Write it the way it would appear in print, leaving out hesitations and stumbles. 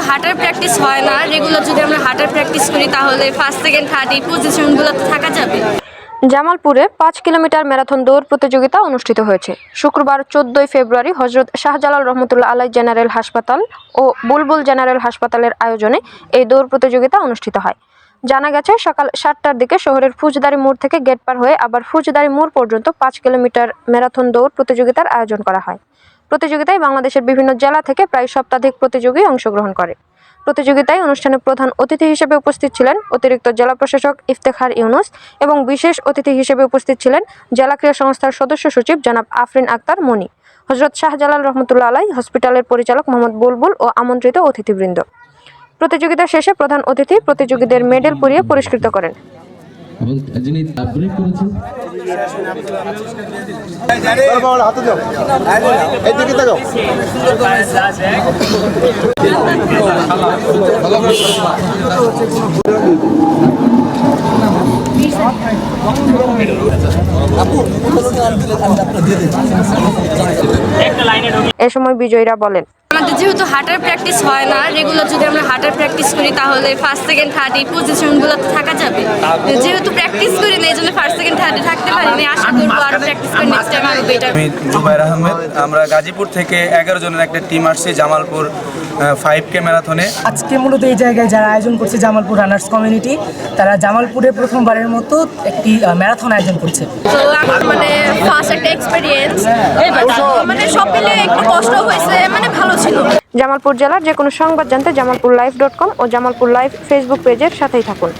হাঁটার প্র্যাকটিস হয় না, রেগুলার যদি আমরা হাঁটার প্র্যাকটিস করি তাহলে ফার্স্ট সেকেন্ড থার্ড এই পজিশনগুলোতে থাকা যাবে। জামালপুরে 5 কিলোমিটার ম্যারাথন দৌড় প্রতিযোগিতা অনুষ্ঠিত হয়েছে। শুক্রবার 14 ফেব্রুয়ারি হযরত শাহজালাল রহমতুল্লাহ আলাইহি জেনারেল হাসপাতাল ও বুলবুল জেনারেল হাসপাতালের আয়োজনে এই দৌড় প্রতিযোগিতা অনুষ্ঠিত হয়। জানা গেছে, সকাল 7টার দিকে শহরের ফৌজদারি মোড় থেকে গেট পার হয়ে আবার ফৌজদারি মোড় পর্যন্ত 5 কিলোমিটার ম্যারাথন দৌড় প্রতিযোগিতার আয়োজন করা হয়। প্রতিযোগিতায় বাংলাদেশের বিভিন্ন জেলা থেকে প্রায় শতাধিক প্রতিযোগী অংশগ্রহণ করে। প্রতিযোগিতায় অনুষ্ঠানে প্রধান অতিথি হিসেবে উপস্থিত ছিলেন অতিরিক্ত জেলা প্রশাসক ইফতেখার ইউনুস এবং বিশেষ অতিথি হিসেবে উপস্থিত ছিলেন জেলা ক্রীড়া সংস্থার সদস্য সচিব জনাব আফরিন আক্তার মনি, হযরত শাহজালাল রহমতুল্লাহ আলাইহি হসপিটালের পরিচালক মোহাম্মদ বুলবুল ও আমন্ত্রিত অতিথিবৃন্দ। প্রতিযোগিতা শেষে প্রধান অতিথি প্রতিযোগীদের মেডেল পরিয়ে পুরস্কৃত করেন। এ সময় বিজয়ীরা বলেন, আমাদের যেহেতু হাঁটার প্র্যাকটিস হয় না, রেগুলার যদি আমরা হাঁটার প্র্যাকটিস করি তাহলে ফার্স্ট সেকেন্ড থার্ড এই পজিশনগুলোতে থাকা যাবে। যেহেতু প্র্যাকটিস করি না, এই জন্য ফার্স্ট সেকেন্ড থার্ডে থাকতে পারিনি। আশা করবো আরো প্র্যাকটিস করে নেক্সট টাইম আরো বেটার। আমি জুবাইর আহমেদ। আমরা গাজীপুর থেকে 11 জনের একটা টিম আসছি জামালপুর 5K ম্যারাথনে। আজকে মূলত এই জায়গায় যারা আয়োজন করছে জামালপুর রানার্স কমিউনিটি, তারা জামালপুরে প্রথমবারের মতো একটি ম্যারাথন আয়োজন করছে। তো আমার মানে ফার্স্ট একটা এক্সপেরিয়েন্স, মানে সব মিলে একটু কষ্ট হয়েছে, মানে ভালো ছিল। জামালপুর জেলার যে কোনো সংবাদ জানতে জামালপুরলাইভ.com ও জামালপুর লাইভ ফেসবুক পেজের সাথেই থাকুন।